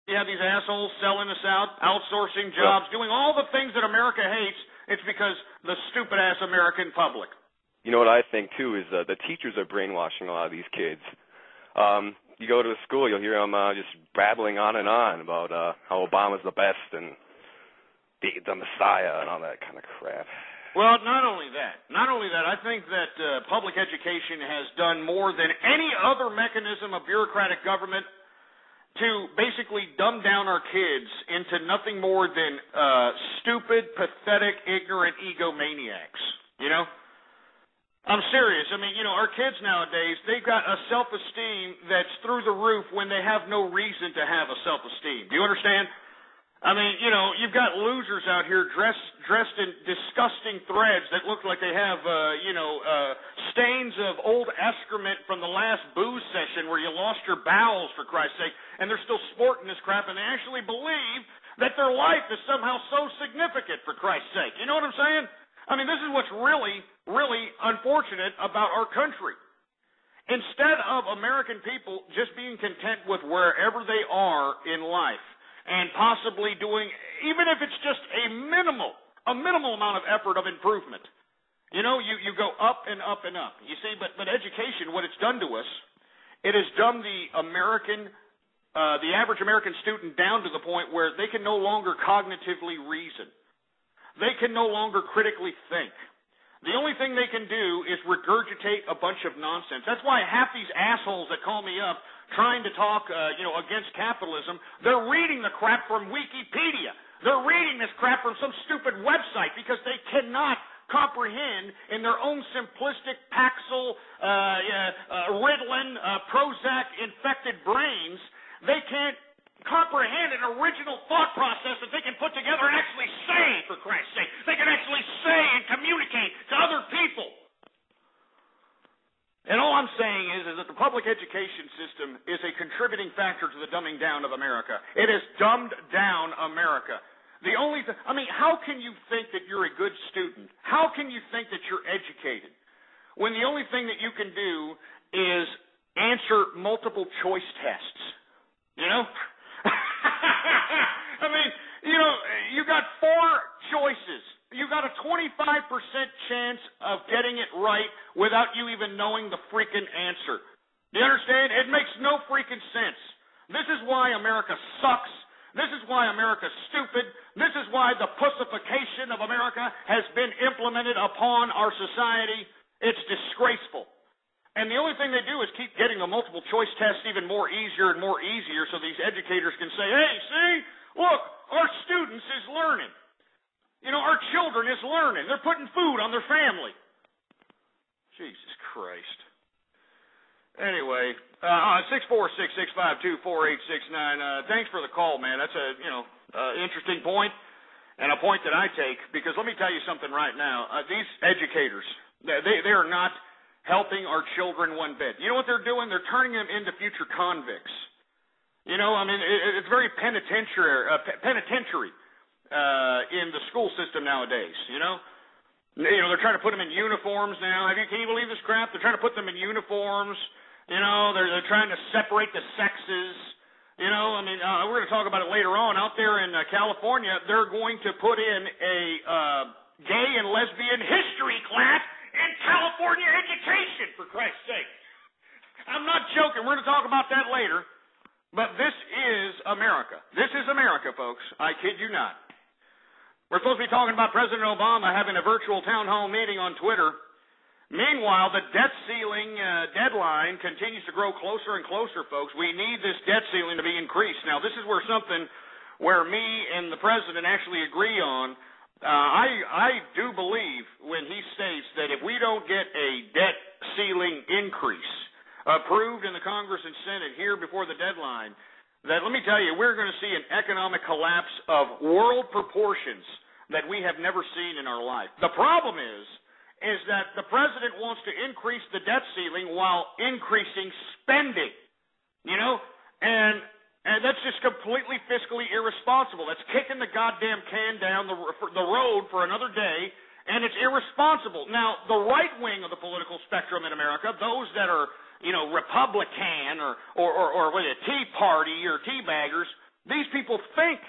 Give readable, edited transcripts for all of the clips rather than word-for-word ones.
You have these assholes selling us out, outsourcing jobs, doing all the things that America hates. It's because the stupid-ass American public. You know what I think, too, is the teachers are brainwashing a lot of these kids. You go to a school, you'll hear them just babbling on and on about how Obama's the best and the Messiah and all that kind of crap. Well, not only that, I think that public education has done more than any other mechanism of bureaucratic government to basically dumb down our kids into nothing more than stupid, pathetic, ignorant egomaniacs, you know? I'm serious. I mean, you know, our kids nowadays, they've got a self-esteem that's through the roof when they have no reason to have a self-esteem. Do you understand? I mean, you know, you've got losers out here dressed in disgusting threads that look like they have, stains of old excrement from the last booze session where you lost your bowels, for Christ's sake, and they're still sporting this crap, and they actually believe that their life is somehow so significant, for Christ's sake. You know what I'm saying? I mean, this is what's really, really unfortunate about our country. Instead of American people just being content with wherever they are in life, and possibly doing, even if it's just a minimal amount of effort of improvement. You know, you go up and up and up. You see, but education, what it's done to us, it has dumbed the average American student down to the point where they can no longer cognitively reason. They can no longer critically think. The only thing they can do is regurgitate a bunch of nonsense. That's why half these assholes that call me up trying to talk, against capitalism, they're reading the crap from Wikipedia. They're reading this crap from some stupid website because they cannot comprehend in their own simplistic Paxil, Ritalin, Prozac-infected brains. They can't comprehend an original thought process that they can put together and actually say, for Christ's sake. They can actually say and communicate to other people. And all I'm saying is that the public education system is a contributing factor to the dumbing down of America. It has dumbed down America. How can you think that you're a good student? How can you think that you're educated when the only thing that you can do is answer multiple choice tests? You know? I mean, you know, you got 4 choices. You got a 25% chance of getting it right without you even knowing the freaking answer. Do you understand? It makes no freaking sense. This is why America sucks. This is why America's stupid. This is why the pussification of America has been implemented upon our society. It's disgraceful. And the only thing they do is keep getting the multiple choice tests even more easier and more easier so these educators can say, hey, see, look, our students is learning. You know, our children is learning. They're putting food on their family. Jesus Christ. Anyway, 646-652-4869. Thanks for the call, man. That's a, interesting point and a point that I take because let me tell you something right now. These educators, they are not helping our children one bit. You know what they're doing? They're turning them into future convicts. You know, I mean, it's very penitentiary in the school system nowadays, you know? They're trying to put them in uniforms now. Can you believe this crap? They're trying to put them in uniforms. You know, they're trying to separate the sexes. You know, I mean, we're going to talk about it later on. Out there in California, they're going to put in a gay and lesbian history class in California education, for Christ's sake. I'm not joking. We're going to talk about that later. But this is America. This is America, folks. I kid you not. We're supposed to be talking about President Obama having a virtual town hall meeting on Twitter. Meanwhile, the debt ceiling deadline continues to grow closer and closer, folks. We need this debt ceiling to be increased. Now, this is where me and the president actually agree on. I do believe when he states that if we don't get a debt ceiling increase approved in the Congress and Senate here before the deadline, that let me tell you, we're going to see an economic collapse of world proportions that we have never seen in our life. The problem is that the president wants to increase the debt ceiling while increasing spending, you know, and that's just completely fiscally irresponsible. That's kicking the goddamn can down the road for another day, and it's irresponsible. Now, the right wing of the political spectrum in America, those that are, Republican or Tea Party or tea baggers, These people think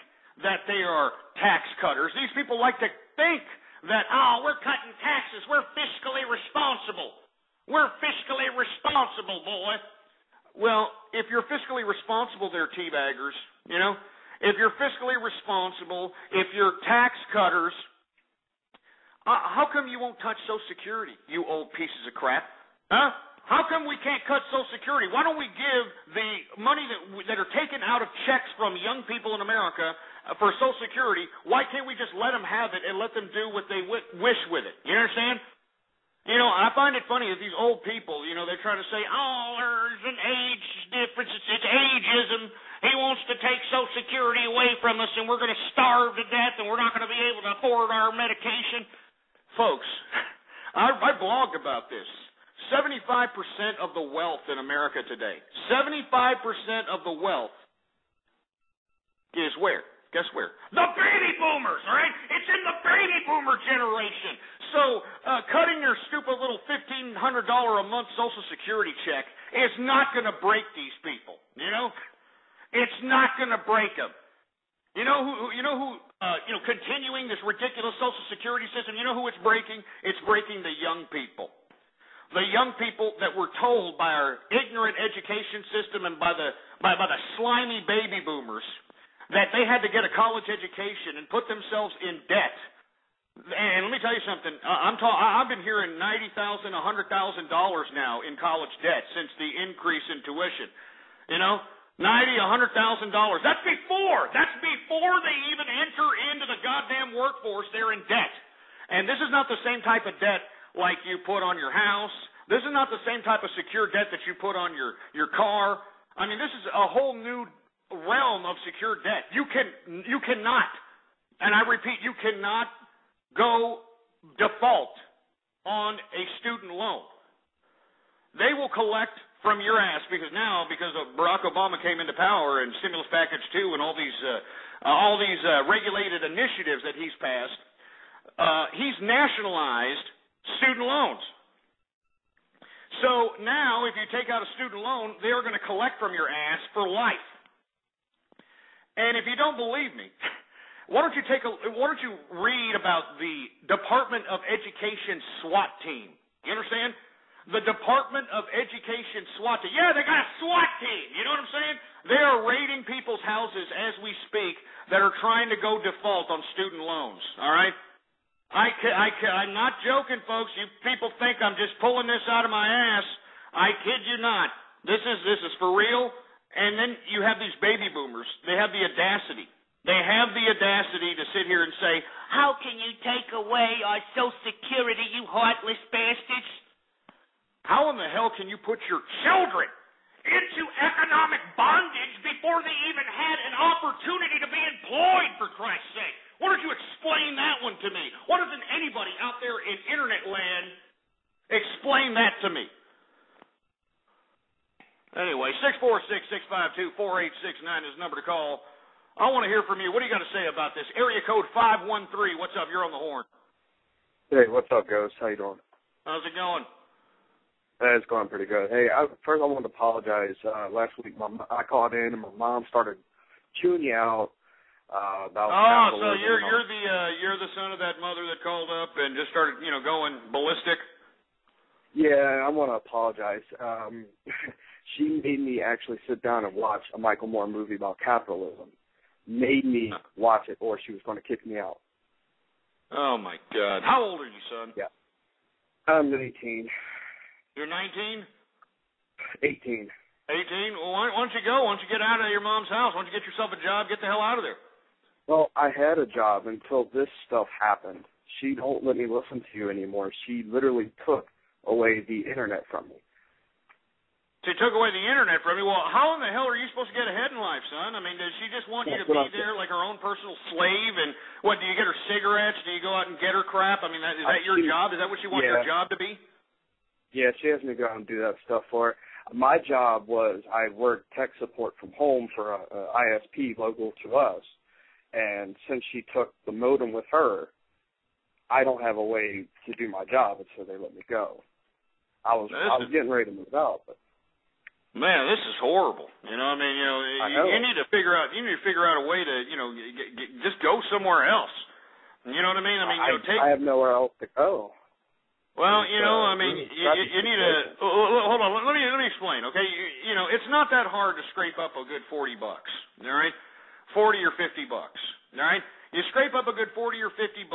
that they are tax cutters. These people like to think that, oh, we're cutting taxes. We're fiscally responsible. We're fiscally responsible, boy. Well, if you're fiscally responsible, they're teabaggers, you know. If you're fiscally responsible, if you're tax cutters, how come you won't touch Social Security, you old pieces of crap? Huh? How come we can't cut Social Security? Why don't we give the money that are taken out of checks from young people in America for Social Security? Why can't we just let them have it and let them do what they wish with it? You understand? You know, I find it funny that these old people, you know, they're trying to say, oh, there's an age difference. It's ageism. He wants to take Social Security away from us, and we're going to starve to death, and we're not going to be able to afford our medication. Folks, I blogged about this. 75% of the wealth in America today, 75% of the wealth is where? Guess where? The baby boomers, all right? It's in the baby boomer generation. So cutting their stupid little $1,500 a month Social Security check is not going to break these people, you know? It's not going to break them. You know who, continuing this ridiculous Social Security system, you know who it's breaking? It's breaking the young people. The young people that were told by our ignorant education system and by the slimy baby boomers that they had to get a college education and put themselves in debt. And let me tell you something. I've been hearing $90,000, $100,000 now in college debt since the increase in tuition. You know, $90,000, $100,000. That's before they even enter into the goddamn workforce. They're in debt. And this is not the same type of debt like you put on your house. This is not the same type of secure debt that you put on your car. I mean, this is a whole new realm of secure debt. You cannot, and I repeat, you cannot go default on a student loan. They will collect from your ass because of Barack Obama came into power and stimulus package 2 and all these regulated initiatives that he's passed. He's nationalized student loans. So now, if you take out a student loan, they are going to collect from your ass for life. And if you don't believe me, why don't you read about the Department of Education SWAT team? You understand? The Department of Education SWAT team. Yeah, they got a SWAT team. You know what I'm saying? They are raiding people's houses as we speak that are trying to go default on student loans. All right? I'm not joking, folks. You people think I'm just pulling this out of my ass. I kid you not. This is for real. And then you have these baby boomers. They have the audacity. They have the audacity to sit here and say, how can you take away our Social Security, you heartless bastards? How in the hell can you put your children into economic bondage before they even had an opportunity to be employed, for Christ's sake? Why don't you explain that one to me? Why doesn't anybody out there in internet land explain that to me? Anyway, 646-652-4869 is the number to call. I want to hear from you. What do you got to say about this? Area code 513. What's up? You're on the horn. Hey, what's up, Ghost? How you doing? How's it going? It's going pretty good. Hey, first I want to apologize. Last week I called in and my mom started chewing you out about. Oh, so you're the son of that mother that called up and just started going ballistic. Yeah, I want to apologize. She made me actually sit down and watch a Michael Moore movie about capitalism. Made me watch it, or she was going to kick me out. Oh my God! How old are you, son? Yeah, I'm 18. You're 19? 18. 18? Well, why don't you go? Why don't you get out of your mom's house? Why don't you get yourself a job? Get the hell out of there. Well, I had a job until this stuff happened. She don't let me listen to you anymore. She literally took away the internet from me. She took away the internet from you? Well, how in the hell are you supposed to get ahead in life, son? I mean, does she just want you to be there like her own personal slave? And what, do you get her cigarettes? Do you go out and get her crap? I mean, is that your job? Is that what you want your job to be? Yeah, she has me go out and do that stuff for her. My job was I worked tech support from home for a ISP local to us. And since she took the modem with her, I don't have a way to do my job, and so they let me go. I was getting ready to move out, but Man, this is horrible. You know, I mean, you need to figure out a way to, just go somewhere else. You know what I mean? I have nowhere else to go. Well, you need to hold on. Let me explain. Okay, it's not that hard to scrape up a good $40. All right, $40 or $50. All right, you scrape up a good $40 or $50.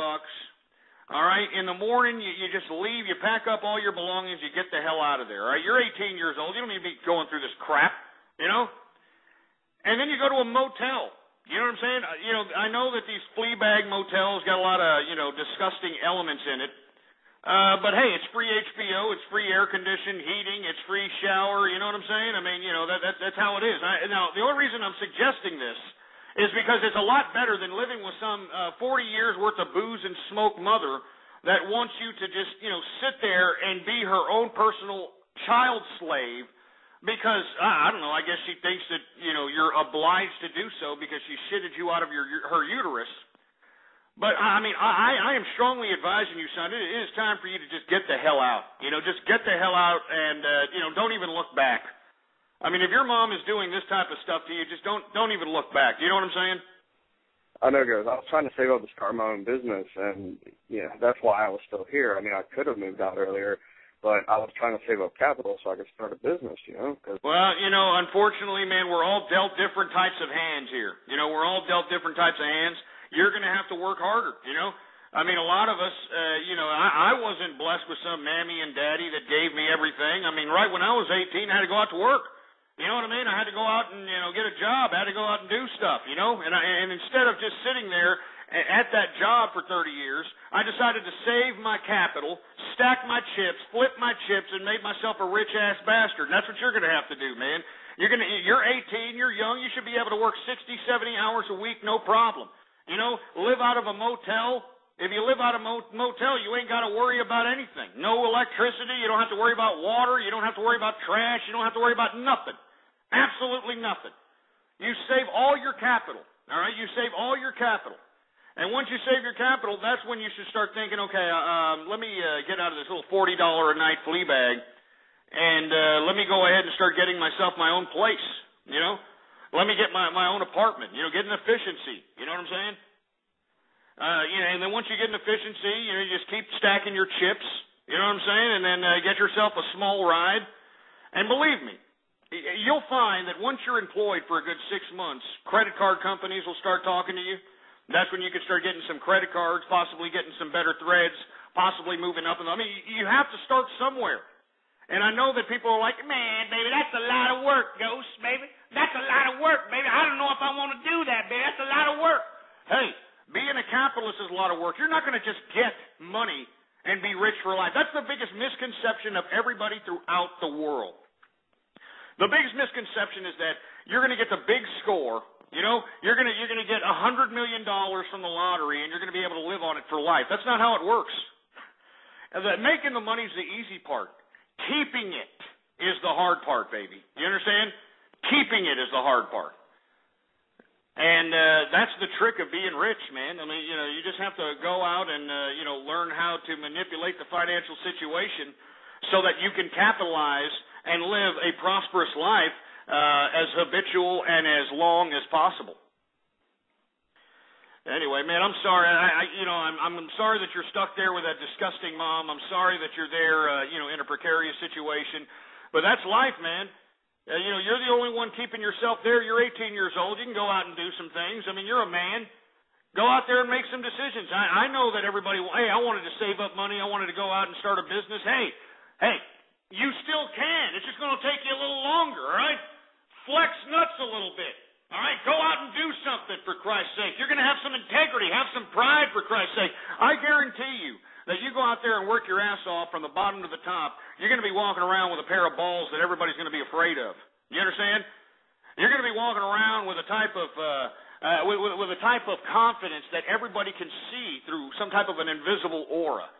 All right, in the morning you just leave. You pack up all your belongings. You get the hell out of there. All right, you're 18 years old. You don't need to be going through this crap. And then you go to a motel. You know what I'm saying? I know that these flea bag motels got a lot of disgusting elements in it. But hey, it's free HBO, it's free air conditioning, heating, it's free shower. You know what I'm saying? I mean, that's how it is. Now, the only reason I'm suggesting this is because it's a lot better than living with some 40 years worth of booze and smoke mother that wants you to just, sit there and be her own personal child slave because, I don't know, I guess she thinks that, you're obliged to do so because she shitted you out of her uterus. But, I mean, I am strongly advising you, son, it is time for you to just get the hell out. Just get the hell out and, don't even look back. I mean, if your mom is doing this type of stuff to you, just don't even look back. You know what I'm saying? I know, guys. I was trying to save up to start my own business, and, that's why I was still here. I mean, I could have moved out earlier, but I was trying to save up capital so I could start a business, Cause well, unfortunately, man, we're all dealt different types of hands here. We're all dealt different types of hands. You're going to have to work harder, I mean, a lot of us, I wasn't blessed with some mammy and daddy that gave me everything. I mean, right when I was 18, I had to go out to work. You know what I mean? I had to go out and, get a job. I had to go out and do stuff, And instead of just sitting there at that job for 30 years, I decided to save my capital, stack my chips, flip my chips, and make myself a rich-ass bastard. And that's what you're going to have to do, man. You're 18, you're young, you should be able to work 60, 70 hours a week, no problem. Live out of a motel. If you live out of a motel, you ain't got to worry about anything. No electricity. You don't have to worry about water. You don't have to worry about trash. You don't have to worry about nothing. Absolutely nothing. You save all your capital. All right? You save all your capital. And once you save your capital, that's when you should start thinking, okay, let me get out of this little $40 a night flea bag, and let me go ahead and start getting myself my own place, Let me get my own apartment, get an efficiency. You know what I'm saying? And then once you get an efficiency, you just keep stacking your chips. You know what I'm saying? And then get yourself a small ride. And believe me, you'll find that once you're employed for a good 6 months, credit card companies will start talking to you. That's when you can start getting some credit cards, possibly getting some better threads, possibly moving up. I mean, you have to start somewhere. And I know that people are like, man, baby, that's a lot of work, Ghost, baby. That's a lot of work, baby. I don't know if I want to do that, baby. That's a lot of work. Hey, being a capitalist is a lot of work. You're not going to just get money and be rich for life. That's the biggest misconception of everybody throughout the world. The biggest misconception is that you're going to get the big score. You're going to get $100 million from the lottery, and you're going to be able to live on it for life. That's not how it works. Making the money is the easy part. Keeping it is the hard part, baby. You understand? Keeping it is the hard part. And that's the trick of being rich, man. I mean, you just have to go out and, learn how to manipulate the financial situation so that you can capitalize and live a prosperous life as habitual and as long as possible. Anyway, man, I'm sorry. I'm sorry that you're stuck there with that disgusting mom. I'm sorry that you're there, in a precarious situation. But that's life, man. You're the only one keeping yourself there. You're 18 years old. You can go out and do some things. I mean, you're a man. Go out there and make some decisions. I know that everybody, hey, I wanted to save up money. I wanted to go out and start a business. Hey, you still can. It's just going to take you a little longer, all right? Flex nuts a little bit. All right, go out and do something, for Christ's sake. You're going to have some integrity, have some pride, for Christ's sake. I guarantee you that you go out there and work your ass off from the bottom to the top, you're going to be walking around with a pair of balls that everybody's going to be afraid of. You understand? You're going to be walking around with a type of with a type of confidence that everybody can see through some type of an invisible aura.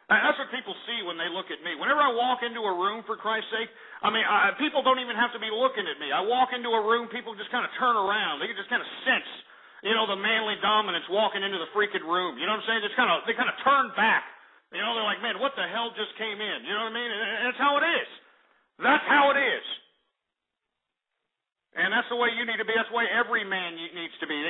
That's what people see when they look at me. Whenever I walk into a room, for Christ's sake, I mean, people don't even have to be looking at me. I walk into a room, people just kind of turn around. They can just kind of sense, the manly dominance walking into the freaking room. You know what I'm saying? They kind of turn back. They're like, man, what the hell just came in? You know what I mean? And that's how it is. That's how it is. And that's the way you need to be. That's the way every man needs to be.